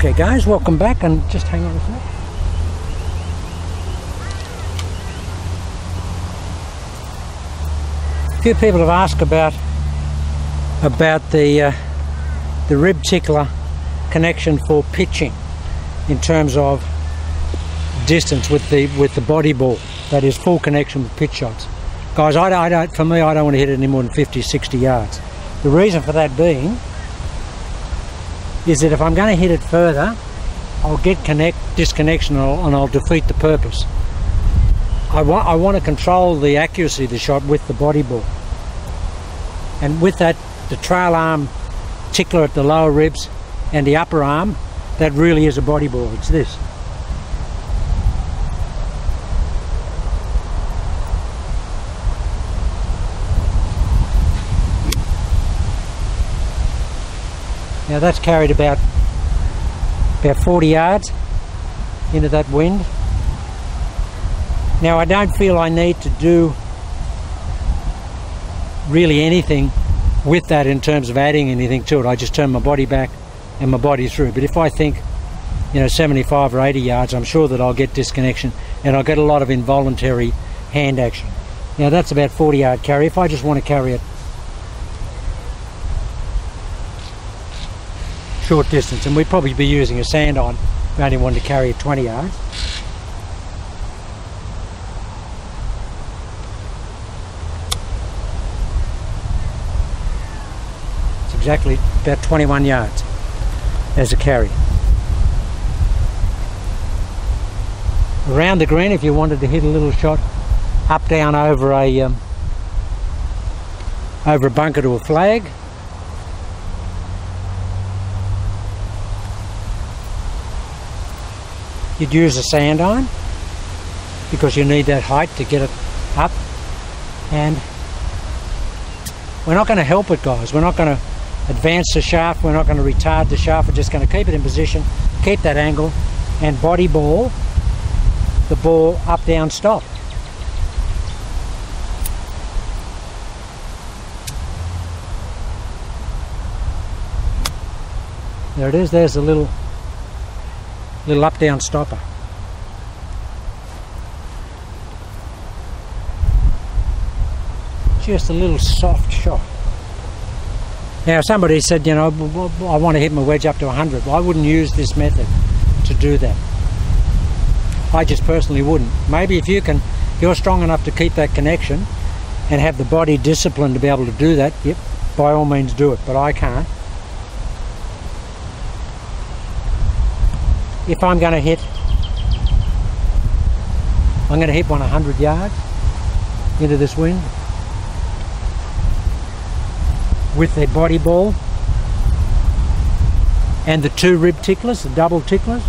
Okay guys, welcome back, and just hang on a sec. A few people have asked about the rib tickler connection for pitching in terms of distance with the body ball, that is full connection with pitch shots. Guys, I don't want to hit it any more than 50-60 yards. The reason for that being is that if I'm going to hit it further, I'll get disconnection and I'll defeat the purpose. I want to control the accuracy of the shot with the body ball. And with that, the trail arm tickler at the lower ribs and the upper arm, that really is a body ball. It's this. Now that's carried about 40 yards into that wind. Now I don't feel I need to do really anything with that in terms of adding anything to it. I just turn my body back and my body through. But if I think, 75 or 80 yards, I'm sure that I'll get disconnection and I'll get a lot of involuntary hand action. Now that's about 40 yard carry. If I just want to carry it short distance, and we'd probably be using a sand on if we only wanted to carry it 20 yards. It's exactly about 21 yards as a carry. Around the green, if you wanted to hit a little shot up down over a bunker to a flag, you'd use a sand iron because you need that height to get it up. And we're not going to help it, guys. We're not going to advance the shaft. We're not going to retard the shaft. We're just going to keep it in position, keep that angle, and body ball the ball up, down, stop. There it is. There's a little up down stopper. Just a little soft shot. Now somebody said, I want to hit my wedge up to 100. Well, I wouldn't use this method to do that. I just personally wouldn't. Maybe if you're strong enough to keep that connection and have the body discipline to be able to do that, yep, by all means do it, but I can't. If I'm going to hit one 100 yards into this wind with the body ball and the two rib ticklers, the double ticklers.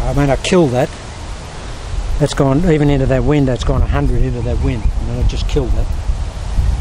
I mean, I killed that. That's gone, even into that wind, that's gone 100 into that wind. I just killed that.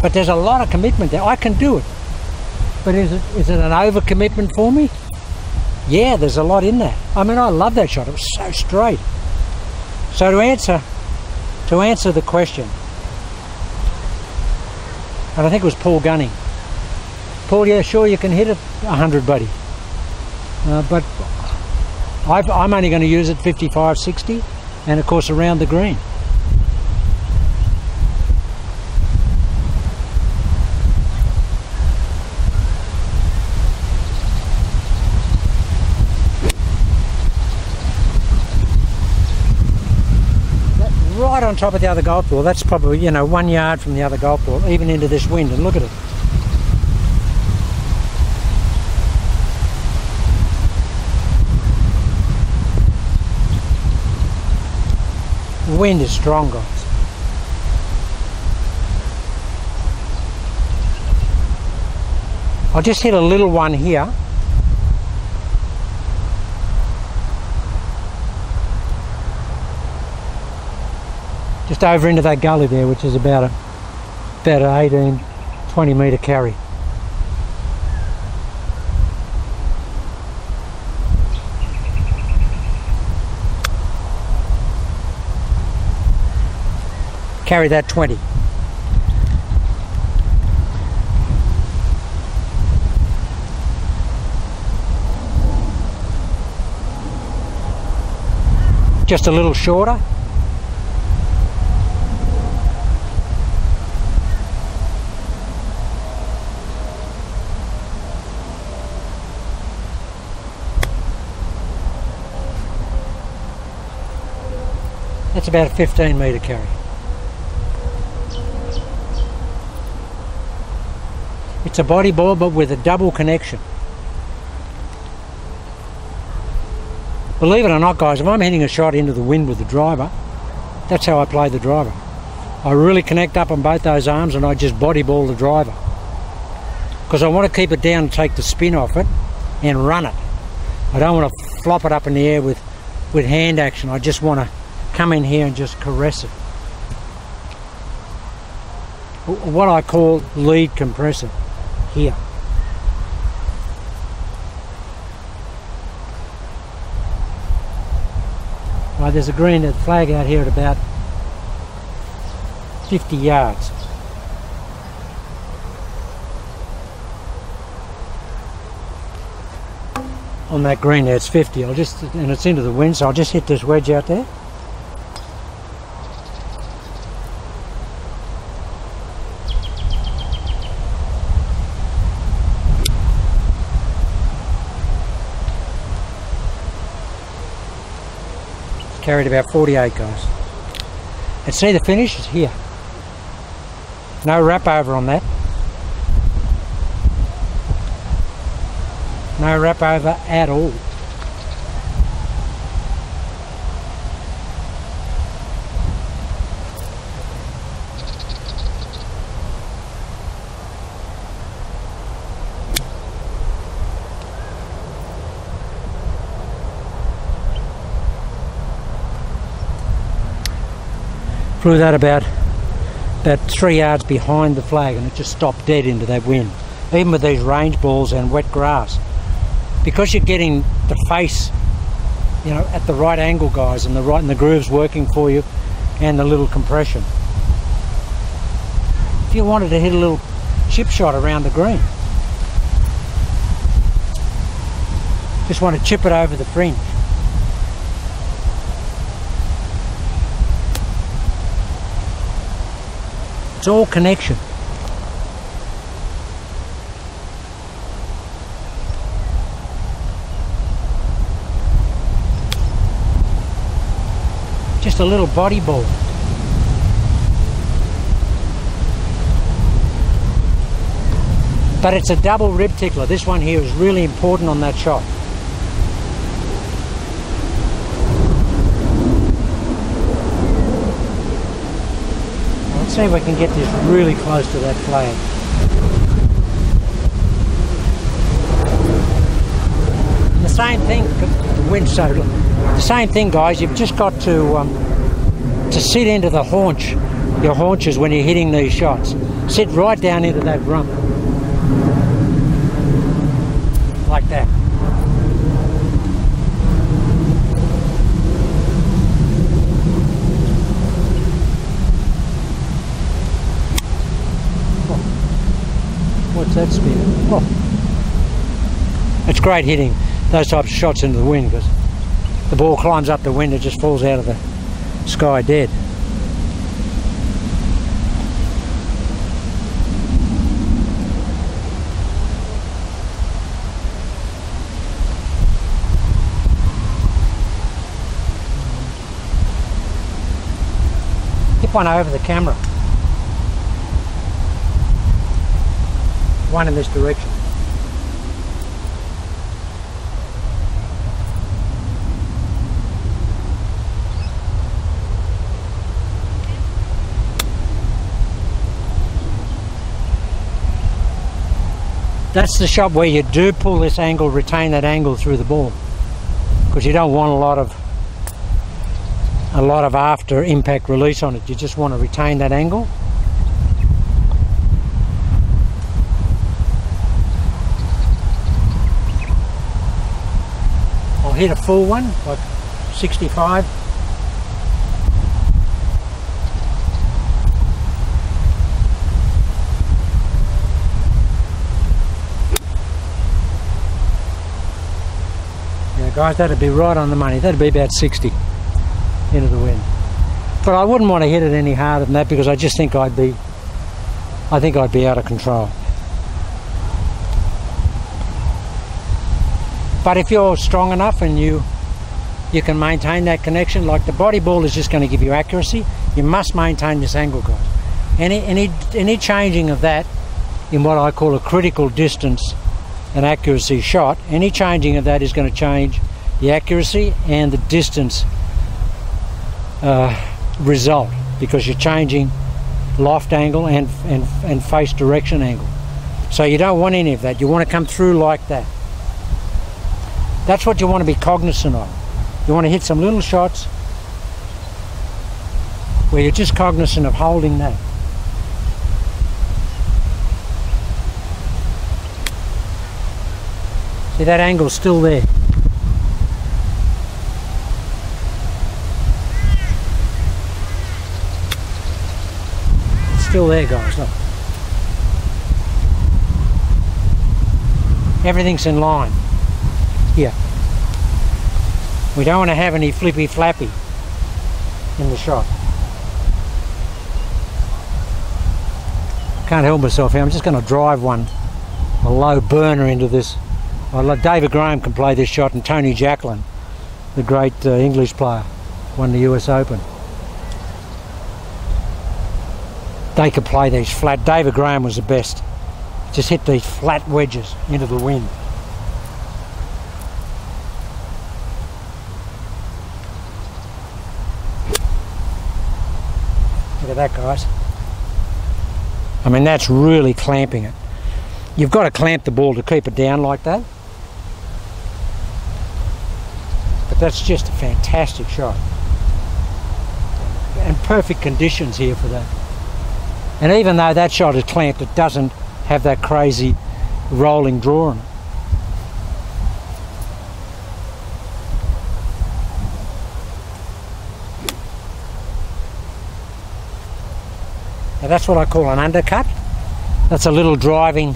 But there's a lot of commitment there. I can do it. But is it an overcommitment for me? Yeah, there's a lot in that. I mean, I love that shot. It was so straight. So to answer the question, and I think it was Paul Gunning. Paul, yeah, sure, you can hit it 100, buddy. But I'm only going to use it 55, 60. And of course around the green. Right on top of the other golf ball. That's probably 1 yard from the other golf ball, even into this wind, and look at it. The wind is strong, guys. I'll just hit a little one here. Just over into that gully there, which is about an 18-20 metre carry. carry that 20. Just a little shorter. That's about a 15 metre carry. It's a body ball but with a double connection. Believe it or not, guys, if I'm hitting a shot into the wind with the driver, that's how I play the driver. I really connect up on both those arms and I just body ball the driver. Because I want to keep it down and take the spin off it and run it. I don't want to flop it up in the air with hand action. I just want to come in here and just caress it. What I call lead compressor here. Right, there's a green flag out here at about 50 yards. On that green there, it's 50. And it's into the wind, so I'll just hit this wedge out there. Carried about 48, guys. And see the finish is here. No wrap over on that. No wrap over at all. Flew that about 3 yards behind the flag and it just stopped dead into that wind. Even with these range balls and wet grass. Because you're getting the face, you know, at the right angle, guys, and the grooves working for you and the little compression. If you wanted to hit a little chip shot around the green, just want to chip it over the fringe. It's all connection. Just a little body ball. But it's a double rib tickler. This one here is really important on that shot. Let's see if we can get this really close to that flag. And the same thing, the wind so the same thing, guys. You've just got to sit into the haunch, your haunches when you're hitting these shots. Sit right down into that rump, like that. What's that spin? Oh. It's great hitting those types of shots into the wind because the ball climbs up the wind, it just falls out of the sky dead. Tip one over the camera. One in this direction. That's the shot where you do pull this angle, retain that angle through the ball, because you don't want a lot of after impact release on it. You just want to retain that angle. I'll hit a full one, like 65. Now guys, that'd be right on the money. That'd be about 60 into the wind. But I wouldn't want to hit it any harder than that because I just think I'd be out of control. But if you're strong enough and you can maintain that connection, like the body ball is just going to give you accuracy, you must maintain this angle, guys. Any changing of that in what I call a critical distance and accuracy shot, any changing of that is going to change the accuracy and the distance result, because you're changing loft angle and face direction angle. So you don't want any of that. You want to come through like that. That's what you want to be cognizant of. You want to hit some little shots where you're just cognizant of holding that. See, that angle's still there. It's still there, guys, look. Everything's in line here. We don't want to have any flippy flappy in the shot. Can't help myself here. I'm just going to drive a low burner into this. David Graham can play this shot, and Tony Jacklin, the great English player, won the US Open. They could play these flat. David Graham was the best. Just hit these flat wedges into the wind. Look at that, guys. I mean, that's really clamping it. You've got to clamp the ball to keep it down like that. But that's just a fantastic shot. And perfect conditions here for that. And even though that shot is clamped, it doesn't have that crazy rolling draw on it. Now that's what I call an undercut. That's a little driving,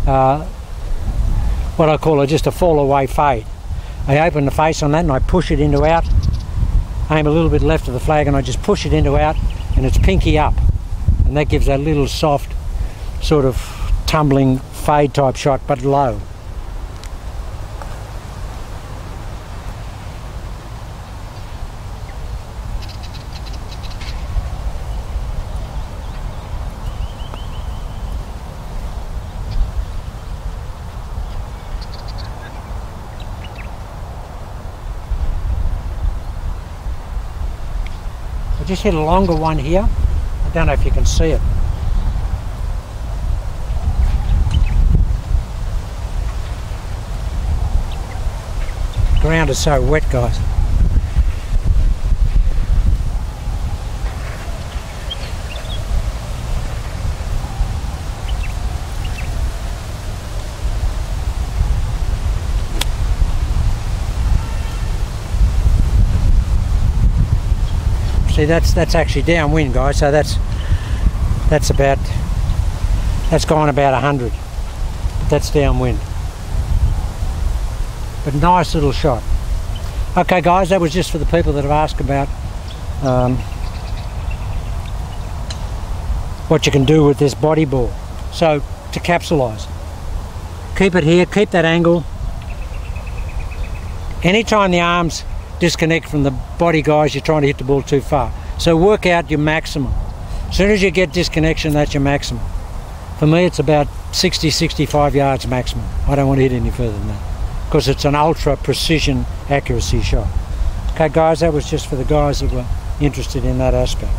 what I call just a fall away fade. I open the face on that and I push it into out, aim a little bit left of the flag, and I just push it into out, and it's pinky up. And that gives that little soft sort of tumbling fade type shot, but low. I just hit a longer one here. I don't know if you can see it. The ground is so wet, guys. See, that's actually downwind, guys, so that's gone about 100. But that's downwind. But nice little shot. Okay guys, that was just for the people that have asked about what you can do with this body ball. So, to capsulise, keep it here, keep that angle. Anytime the arms disconnect from the body, guys, you're trying to hit the ball too far. So work out your maximum. As soon as you get disconnection, that's your maximum. For me, it's about 60-65 yards maximum. I don't want to hit any further than that, because it's an ultra precision accuracy shot. Okay guys, that was just for the guys that were interested in that aspect.